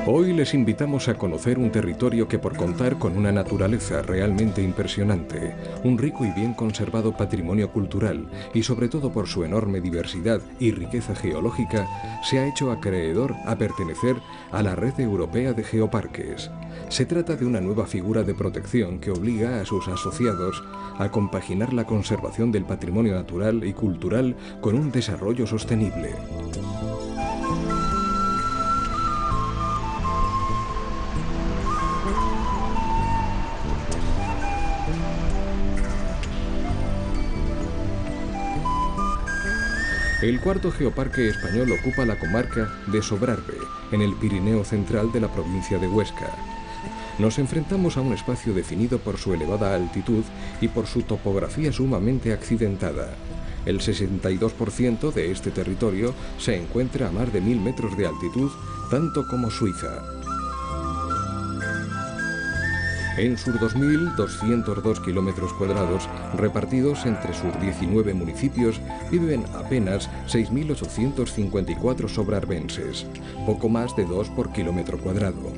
Hoy les invitamos a conocer un territorio que, por contar con una naturaleza realmente impresionante, un rico y bien conservado patrimonio cultural y sobre todo por su enorme diversidad y riqueza geológica, se ha hecho acreedor a pertenecer a la Red Europea de Geoparques. Se trata de una nueva figura de protección que obliga a sus asociados a compaginar la conservación del patrimonio natural y cultural con un desarrollo sostenible. El cuarto geoparque español ocupa la comarca de Sobrarbe, en el Pirineo central de la provincia de Huesca. Nos enfrentamos a un espacio definido por su elevada altitud y por su topografía sumamente accidentada. El 62% de este territorio se encuentra a más de 1000 metros de altitud, tanto como Suiza. En sus 2.202 kilómetros cuadrados, repartidos entre sus 19 municipios, viven apenas 6.854 sobrarbenses, poco más de 2 por kilómetro cuadrado.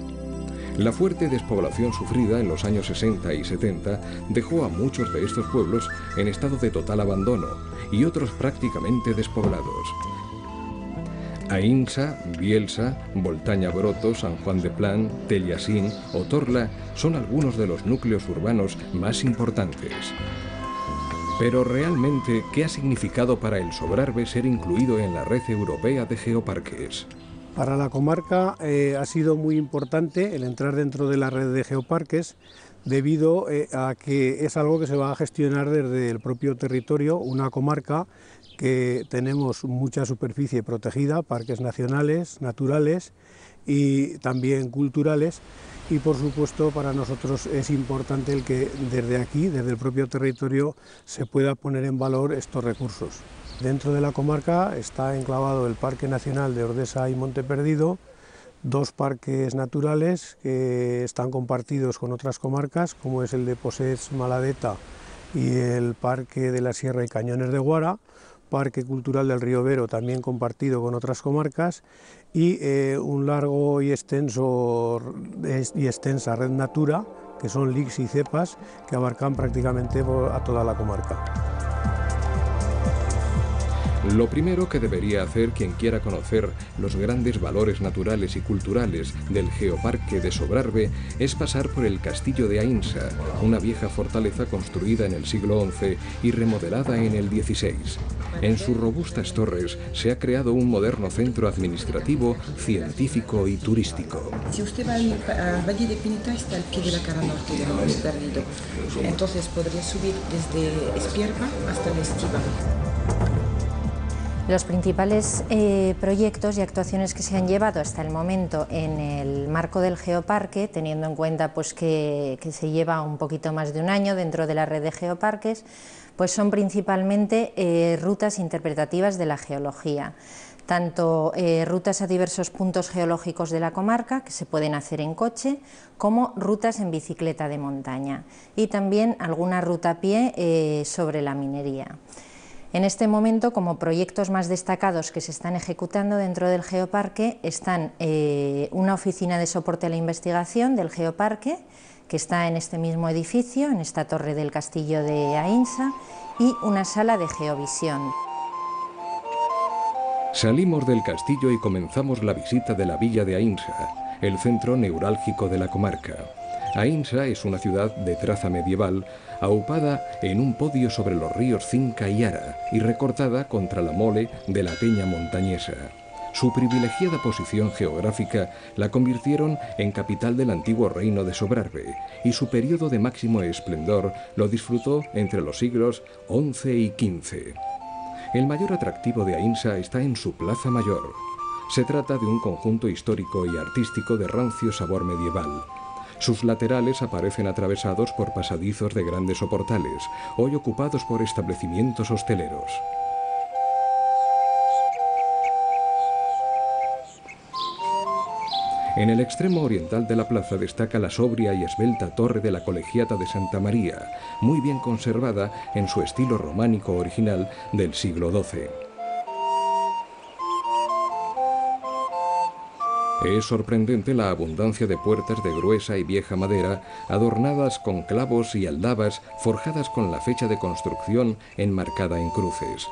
La fuerte despoblación sufrida en los años 60 y 70 dejó a muchos de estos pueblos en estado de total abandono y otros prácticamente despoblados. Aínsa, Bielsa, Voltaña-Broto, San Juan de Plan, Teliasín o Torla son algunos de los núcleos urbanos más importantes. Pero realmente, ¿qué ha significado para el Sobrarbe ser incluido en la Red Europea de Geoparques? Para la comarca ha sido muy importante el entrar dentro de la red de geoparques debido a que es algo que se va a gestionar desde el propio territorio, una comarca que tenemos mucha superficie protegida, parques nacionales, naturales y también culturales, y por supuesto para nosotros es importante el que desde aquí, desde el propio territorio, se pueda poner en valor estos recursos. Dentro de la comarca está enclavado el Parque Nacional de Ordesa y Monte Perdido, dos parques naturales que están compartidos con otras comarcas, como es el de Possets Maladeta y el Parque de la Sierra y Cañones de Guara, Parque Cultural del Río Vero, también compartido con otras comarcas, y un largo y extensa red Natura, que son LICs y cepas, que abarcan prácticamente a toda la comarca. Lo primero que debería hacer quien quiera conocer los grandes valores naturales y culturales del Geoparque de Sobrarbe es pasar por el castillo de Aínsa, una vieja fortaleza construida en el siglo XI y remodelada en el XVI. En sus robustas torres se ha creado un moderno centro administrativo, científico y turístico. Si usted va al Valle de Pinita, está al pie de la cara norte del Monte Perdido. Entonces podría subir desde Espierpa hasta la Estiva. Los principales proyectos y actuaciones que se han llevado hasta el momento en el marco del Geoparque, teniendo en cuenta pues, que se lleva un poquito más de un año dentro de la red de geoparques, pues son principalmente rutas interpretativas de la geología, tanto rutas a diversos puntos geológicos de la comarca, que se pueden hacer en coche, como rutas en bicicleta de montaña, y también alguna ruta a pie sobre la minería. En este momento, como proyectos más destacados que se están ejecutando dentro del Geoparque, están una oficina de soporte a la investigación del Geoparque, que está en este mismo edificio, en esta torre del castillo de Aínsa, y una sala de geovisión. Salimos del castillo y comenzamos la visita de la villa de Aínsa, el centro neurálgico de la comarca. Aínsa es una ciudad de traza medieval, aupada en un podio sobre los ríos Cinca y Ara y recortada contra la mole de la peña montañesa. Su privilegiada posición geográfica la convirtieron en capital del antiguo reino de Sobrarbe y su periodo de máximo esplendor lo disfrutó entre los siglos XI y XV. El mayor atractivo de Aínsa está en su plaza mayor. Se trata de un conjunto histórico y artístico de rancio sabor medieval. Sus laterales aparecen atravesados por pasadizos de grandes soportales, hoy ocupados por establecimientos hosteleros. En el extremo oriental de la plaza destaca la sobria y esbelta torre de la Colegiata de Santa María, muy bien conservada en su estilo románico original del siglo XII. Es sorprendente la abundancia de puertas de gruesa y vieja madera, adornadas con clavos y aldabas forjadas con la fecha de construcción enmarcada en cruces.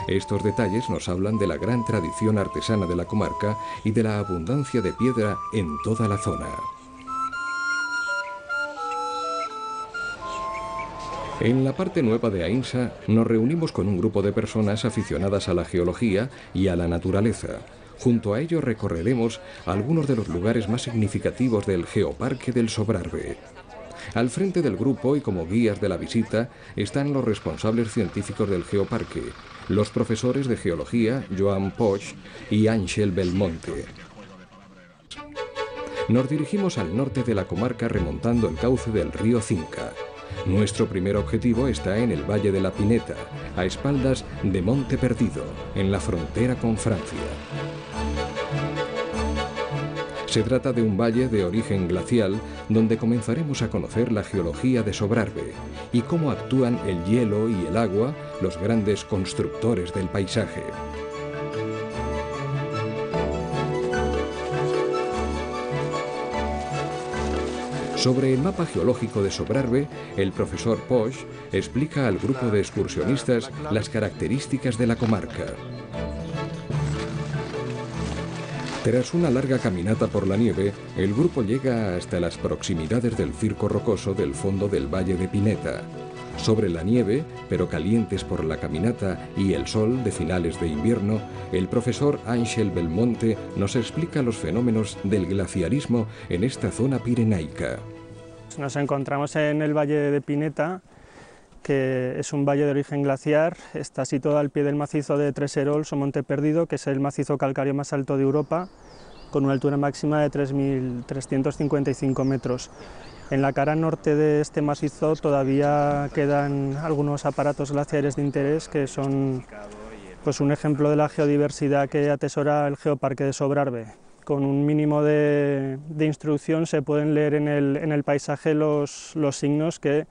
Estos detalles nos hablan de la gran tradición artesana de la comarca y de la abundancia de piedra en toda la zona. En la parte nueva de Aínsa nos reunimos con un grupo de personas aficionadas a la geología y a la naturaleza. Junto a ellos recorreremos algunos de los lugares más significativos del Geoparque del Sobrarbe. Al frente del grupo y como guías de la visita están los responsables científicos del Geoparque, los profesores de geología Joan Poch y Ángel Belmonte. Nos dirigimos al norte de la comarca remontando el cauce del río Cinca. Nuestro primer objetivo está en el Valle de la Pineta, a espaldas de Monte Perdido, en la frontera con Francia. Se trata de un valle de origen glacial donde comenzaremos a conocer la geología de Sobrarbe y cómo actúan el hielo y el agua, los grandes constructores del paisaje. Sobre el mapa geológico de Sobrarbe, el profesor Poch explica al grupo de excursionistas las características de la comarca. Tras una larga caminata por la nieve, el grupo llega hasta las proximidades del circo rocoso del fondo del Valle de Pineta. Sobre la nieve, pero calientes por la caminata y el sol de finales de invierno, el profesor Ángel Belmonte nos explica los fenómenos del glaciarismo en esta zona pirenaica. Nos encontramos en el Valle de Pineta, que es un valle de origen glaciar, está situado al pie del macizo de Treserols o Monte Perdido, que es el macizo calcáreo más alto de Europa, con una altura máxima de 3.355 metros. En la cara norte de este macizo todavía quedan algunos aparatos glaciares de interés que son pues, un ejemplo de la geodiversidad que atesora el Geoparque de Sobrarbe. Con un mínimo de instrucción se pueden leer en el paisaje los signos que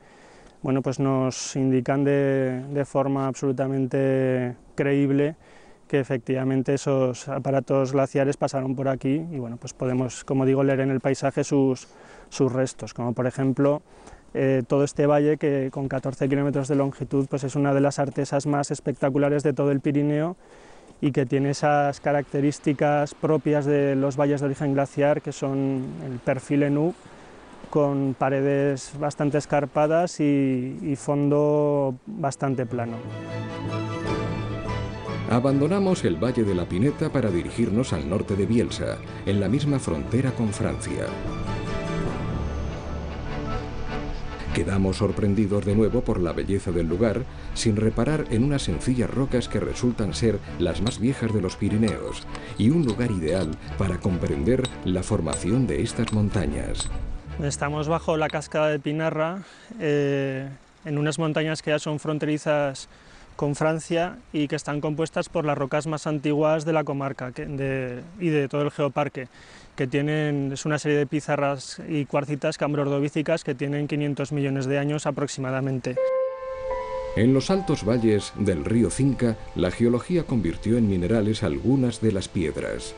bueno, pues nos indican de forma absolutamente creíble que efectivamente esos aparatos glaciares pasaron por aquí y bueno, pues podemos, como digo, leer en el paisaje sus restos, como por ejemplo todo este valle que con 14 kilómetros de longitud pues es una de las artesas más espectaculares de todo el Pirineo y que tiene esas características propias de los valles de origen glaciar, que son el perfil en U, con paredes bastante escarpadas y fondo bastante plano. Abandonamos el Valle de la Pineta para dirigirnos al norte de Bielsa, en la misma frontera con Francia. Quedamos sorprendidos de nuevo por la belleza del lugar, sin reparar en unas sencillas rocas que resultan ser las más viejas de los Pirineos, y un lugar ideal para comprender la formación de estas montañas. Estamos bajo la cascada de Pinarra, en unas montañas que ya son fronterizas con Francia y que están compuestas por las rocas más antiguas de la comarca y de todo el geoparque, que es una serie de pizarras y cuarcitas cambro-ordovícicas que tienen 500 millones de años aproximadamente. En los altos valles del río Cinca, la geología convirtió en minerales algunas de las piedras.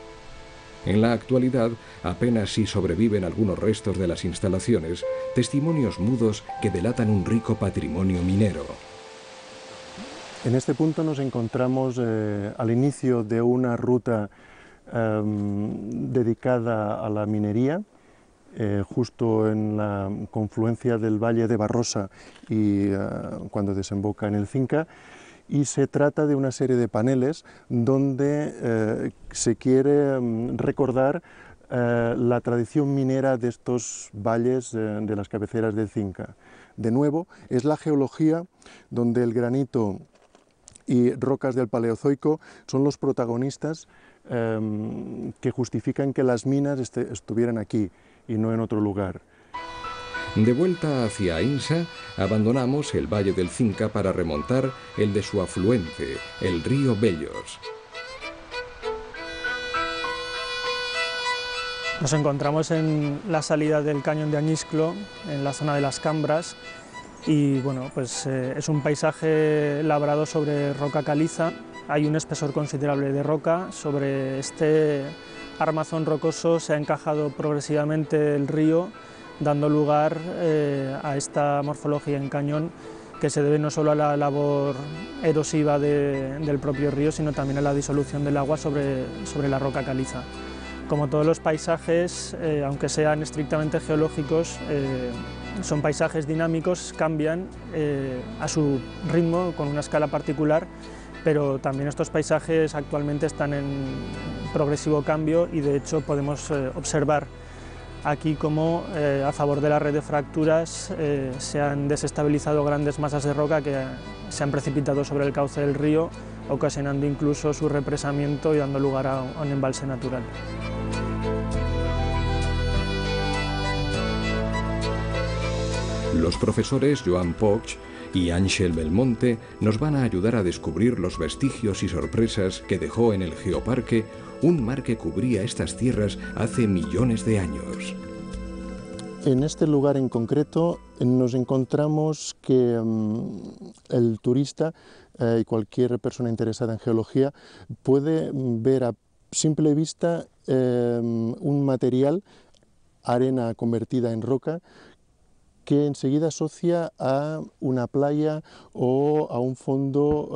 En la actualidad, apenas si sobreviven algunos restos de las instalaciones, testimonios mudos que delatan un rico patrimonio minero. En este punto nos encontramos al inicio de una ruta dedicada a la minería, justo en la confluencia del Valle de Barrosa y cuando desemboca en el Cinca, y se trata de una serie de paneles donde se quiere recordar la tradición minera de estos valles de las cabeceras del Cinca. De nuevo, es la geología donde el granito y rocas del Paleozoico son los protagonistas que justifican que las minas estuvieran aquí y no en otro lugar. De vuelta hacia Aínsa, abandonamos el Valle del Cinca para remontar el de su afluente, el río Bellos. Nos encontramos en la salida del cañón de Añisclo, en la zona de las Cambras, y bueno, pues es un paisaje labrado sobre roca caliza. Hay un espesor considerable de roca. Sobre este armazón rocoso se ha encajado progresivamente el río, dando lugar a esta morfología en cañón, que se debe no solo a la labor erosiva del propio río, sino también a la disolución del agua sobre la roca caliza. Como todos los paisajes, aunque sean estrictamente geológicos, son paisajes dinámicos, cambian a su ritmo, con una escala particular, pero también estos paisajes actualmente están en progresivo cambio y de hecho podemos observar aquí cómo a favor de la red de fracturas se han desestabilizado grandes masas de roca que se han precipitado sobre el cauce del río, ocasionando incluso su represamiento y dando lugar a un embalse natural. Los profesores Joan Poch y Ángel Belmonte nos van a ayudar a descubrir los vestigios y sorpresas que dejó en el Geoparque un mar que cubría estas tierras hace millones de años. En este lugar en concreto nos encontramos que el turista y cualquier persona interesada en geología puede ver a simple vista un material, arena convertida en roca, que enseguida asocia a una playa o a un fondo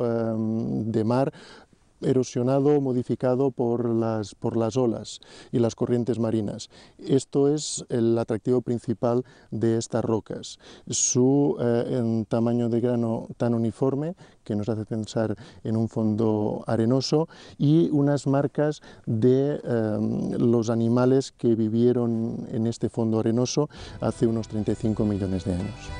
de mar erosionado, modificado por las olas y las corrientes marinas. Esto es el atractivo principal de estas rocas, su tamaño de grano tan uniforme, que nos hace pensar en un fondo arenoso, y unas marcas de los animales que vivieron en este fondo arenoso hace unos 35 millones de años.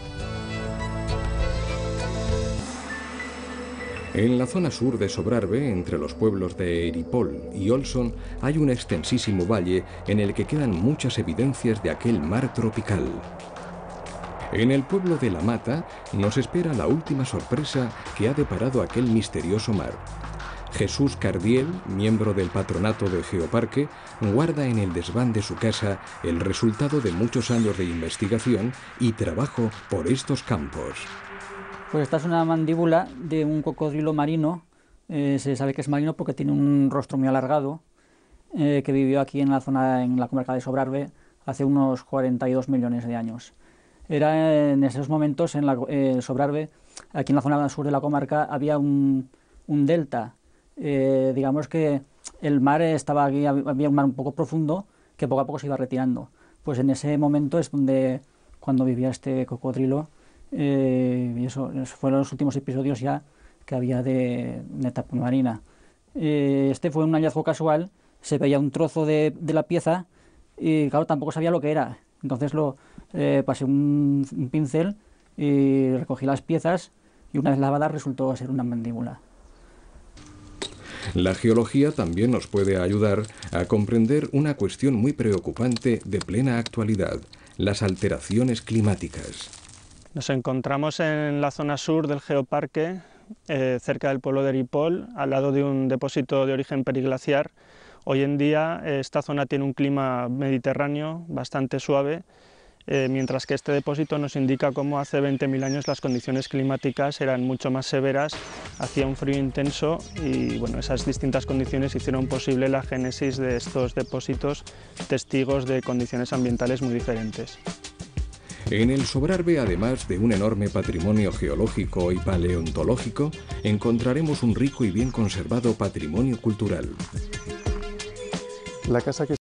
En la zona sur de Sobrarbe, entre los pueblos de Eripol y Olson, hay un extensísimo valle en el que quedan muchas evidencias de aquel mar tropical. En el pueblo de La Mata nos espera la última sorpresa que ha deparado aquel misterioso mar. Jesús Cardiel, miembro del patronato del Geoparque, guarda en el desván de su casa el resultado de muchos años de investigación y trabajo por estos campos. Pues esta es una mandíbula de un cocodrilo marino, se sabe que es marino porque tiene un rostro muy alargado, que vivió aquí en la zona, en la comarca de Sobrarbe, hace unos 42 millones de años. Era en esos momentos, en Sobrarbe, aquí en la zona sur de la comarca, había un delta, digamos que el mar estaba aquí, había un mar un poco profundo, que poco a poco se iba retirando. Pues en ese momento es donde, cuando vivía este cocodrilo, y eso fueron los últimos episodios ya que había de etapa marina. Este fue un hallazgo casual, se veía un trozo de la pieza y claro, tampoco sabía lo que era. Entonces pasé un pincel y recogí las piezas y una vez lavadas resultó ser una mandíbula. La geología también nos puede ayudar a comprender una cuestión muy preocupante de plena actualidad: las alteraciones climáticas. Nos encontramos en la zona sur del Geoparque, cerca del pueblo de Eripol, al lado de un depósito de origen periglaciar. Hoy en día esta zona tiene un clima mediterráneo bastante suave, mientras que este depósito nos indica cómo hace 20.000 años las condiciones climáticas eran mucho más severas, hacía un frío intenso y bueno, esas distintas condiciones hicieron posible la génesis de estos depósitos, testigos de condiciones ambientales muy diferentes. En el Sobrarbe, además de un enorme patrimonio geológico y paleontológico, encontraremos un rico y bien conservado patrimonio cultural. La casa que